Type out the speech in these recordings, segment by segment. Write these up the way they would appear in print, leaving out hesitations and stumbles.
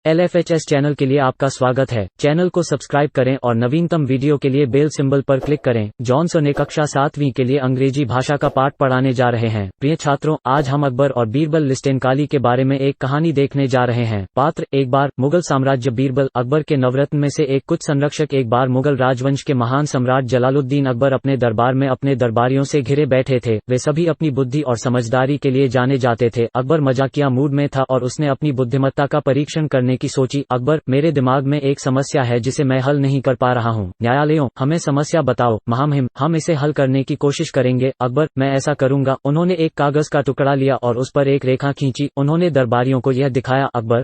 LFHS channel के लिए आपका स्वागत है। चैनल को सब्सक्राइब करें और नवीनतम वीडियो के लिए बेल सिंबल पर क्लिक करें। जॉनसन ने कक्षा 7वीं के लिए अंग्रेजी भाषा का पाठ पढ़ाने जा रहे हैं। प्रिय छात्रों, आज हम अकबर और बीरबल लिस्टेनकाली के बारे में एक कहानी देखने जा रहे हैं। पात्र: एक बार मुगल साम्राज्य। बीरबल अकबर के नवरत्न में से एक। कुछ संरक्षक: एक बार मुगल राजवंश के महान सम्राट जलालुद्दीन अकबर अपने दरबार में अपने दरबारियों से घिरे बैठे थे। वे सभी अपनी बुद्धि और समझदारी के लिए जाने जाते थे। अकबर मजाकिया मूड में था और उसने अपनी बुद्धिमत्ता का परीक्षण करने की सोची। अकबर: मेरे दिमाग में एक समस्या है जिसे मैं हल नहीं कर पा रहा हूँ। न्यायालयों, हमें समस्या बताओ। महामहिम, हम इसे हल करने की कोशिश करेंगे। अकबर: मैं ऐसा करूंगा। उन्होंने एक कागज का टुकड़ा लिया और उस पर एक रेखा खींची। उन्होंने दरबारियों को यह दिखाया। अकबर: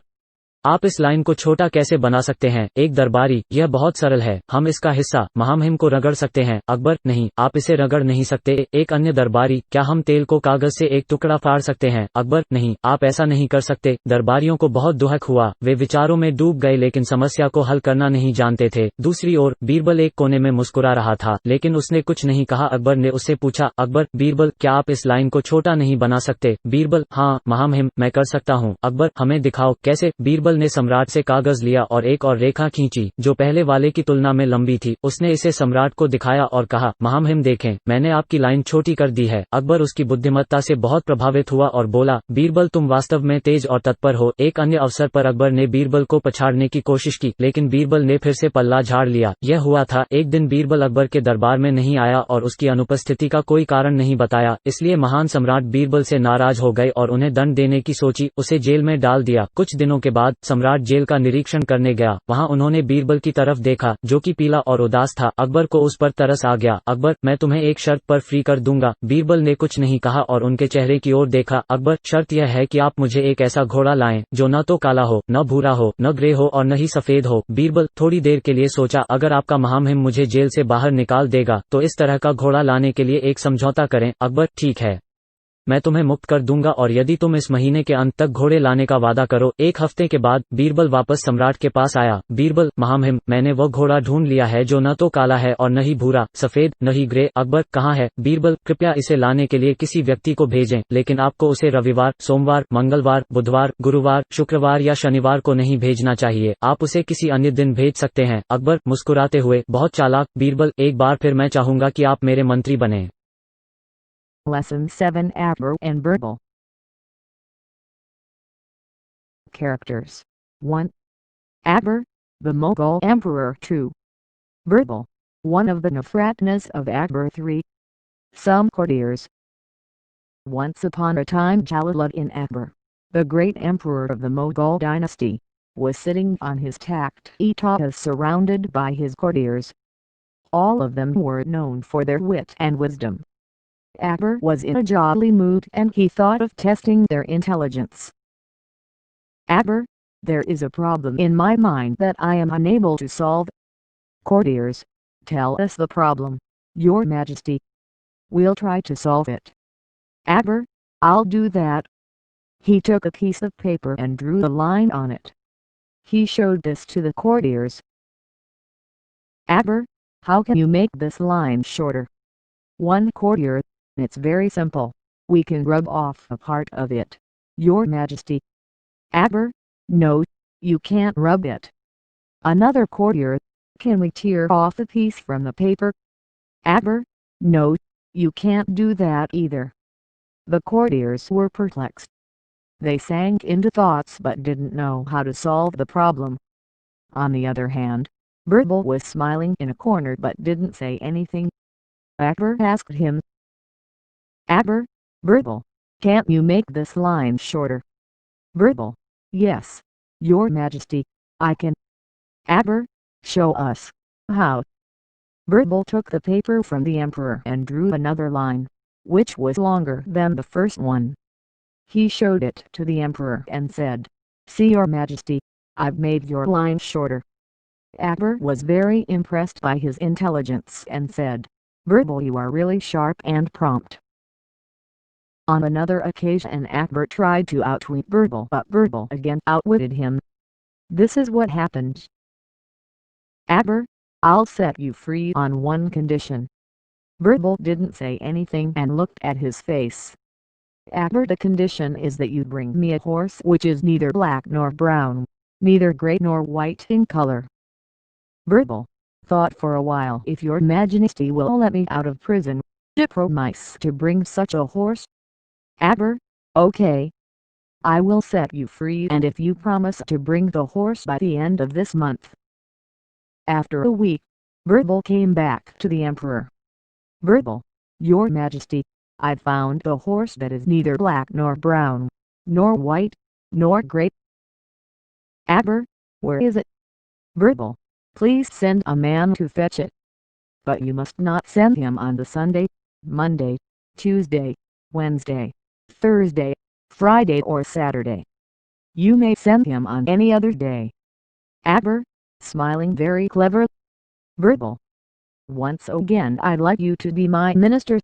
आप इस लाइन को छोटा कैसे बना सकते हैं? एक दरबारी: यह बहुत सरल है, हम इसका हिस्सा महामहिम को रगड़ सकते हैं। अकबर: नहीं, आप इसे रगड़ नहीं सकते। एक अन्य दरबारी: क्या हम तेल को कागज से एक टुकड़ा फाड़ सकते हैं? अकबर: नहीं, आप ऐसा नहीं कर सकते। दरबारियों को बहुत दुहक हुआ, वे विचारों में डूब गए लेकिन समस्या को हल करना नहीं जानते थे। दूसरी ओर बीरबल एक कोने में मुस्कुरा रहा था लेकिन उसने कुछ नहीं कहा। अकबर ने उससे पूछा: अकबर, बीरबल, क्या आप इस लाइन को छोटा नहीं बना सकते? बीरबल: हाँ महामहिम, मैं कर सकता हूँ। अकबर: हमें दिखाओ कैसे। बीरबल ने सम्राट से कागज लिया और एक और रेखा खींची जो पहले वाले की तुलना में लंबी थी। उसने इसे सम्राट को दिखाया और कहा: महामहिम देखें, मैंने आपकी लाइन छोटी कर दी है। अकबर उसकी बुद्धिमत्ता से बहुत प्रभावित हुआ और बोला: बीरबल, तुम वास्तव में तेज और तत्पर हो। एक अन्य अवसर पर अकबर ने बीरबल को पछाड़ने की कोशिश की लेकिन बीरबल ने फिर से पल्ला झाड़ लिया। यह हुआ था, एक दिन बीरबल अकबर के दरबार में नहीं आया और उसकी अनुपस्थिति का कोई कारण नहीं बताया। इसलिए महान सम्राट बीरबल से नाराज हो गए और उन्हें दंड देने की सोची। उसे जेल में डाल दिया। कुछ दिनों के बाद सम्राट जेल का निरीक्षण करने गया। वहां उन्होंने बीरबल की तरफ देखा जो कि पीला और उदास था। अकबर को उस पर तरस आ गया। अकबर: मैं तुम्हें एक शर्त पर फ्री कर दूंगा। बीरबल ने कुछ नहीं कहा और उनके चेहरे की ओर देखा। अकबर: शर्त यह है कि आप मुझे एक ऐसा घोड़ा लाएं जो न तो काला हो, न भूरा हो, न ग्रे हो और न ही सफेद हो। बीरबल थोड़ी देर के लिए सोचा, अगर आपका महामहिम मुझे जेल से बाहर निकाल देगा तो इस तरह का घोड़ा लाने के लिए एक समझौता करें। अकबर: ठीक है, मैं तुम्हें मुक्त कर दूंगा और यदि तुम इस महीने के अंत तक घोड़े लाने का वादा करो। एक हफ्ते के बाद बीरबल वापस सम्राट के पास आया। बीरबल: महामहिम, मैंने वो घोड़ा ढूंढ लिया है जो न तो काला है और न ही भूरा, सफेद, न ही ग्रे। अकबर: कहाँ है? बीरबल: कृपया इसे लाने के लिए किसी व्यक्ति को भेजें लेकिन आपको उसे रविवार, सोमवार, मंगलवार, बुधवार, गुरुवार, शुक्रवार या शनिवार को नहीं भेजना चाहिए। आप उसे किसी अन्य दिन भेज सकते हैं। अकबर मुस्कुराते हुए: बहुत चालाक। बीरबल: एक बार फिर मैं चाहूंगा कि आप मेरे मंत्री बने। Lesson 7: Akbar and Birbal. Characters. 1. Akbar, the Mughal Emperor. 2. Birbal, one of the Nafratnas of Akbar. 3. Some courtiers. Once upon a time Jalaluddin Akbar, the great emperor of the Mughal dynasty, was sitting on his taht-e-taht surrounded by his courtiers. All of them were known for their wit and wisdom. Akbar was in a jolly mood and he thought of testing their intelligence. Akbar, there is a problem in my mind that I am unable to solve. Courtiers, tell us the problem, Your Majesty. We'll try to solve it. Akbar: I'll do that. He took a piece of paper and drew a line on it. He showed this to the courtiers. Akbar: how can you make this line shorter? One courtier: it's very simple. We can rub off a part of it, Your Majesty. Akbar: no, you can't rub it. Another courtier: can we tear off a piece from the paper? Akbar: no, you can't do that either. The courtiers were perplexed. They sank into thoughts but didn't know how to solve the problem. On the other hand, Birbal was smiling in a corner but didn't say anything. Akbar asked him, Akbar, Birbal, can't you make this line shorter? Birbal: yes, Your Majesty, I can. Akbar: show us how. Birbal took the paper from the emperor and drew another line, which was longer than the first one. He showed it to the emperor and said, see Your Majesty, I've made your line shorter. Akbar was very impressed by his intelligence and said, Birbal, you are really sharp and prompt. On another occasion Akbar tried to outwit Birbal but Birbal again outwitted him. This is what happened. Akbar: I'll set you free on one condition. Birbal didn't say anything and looked at his face. Akbar: the condition is that you bring me a horse which is neither black nor brown, neither gray nor white in color. Verbal, thought for a while if your majesty will let me out of prison. I promise to bring such a horse. Akbar, okay. I will set you free, and if you promise to bring the horse by the end of this month. After a week, Verbal came back to the emperor. Verbal, your majesty, I found the horse that is neither black nor brown, nor white, nor gray. Akbar, where is it? Verbal, please send a man to fetch it. But you must not send him on the Sunday, Monday, Tuesday, Wednesday, Thursday, Friday or Saturday. You may send him on any other day. Akbar, smiling very clever. Verbal, once again I'd like you to be my minister.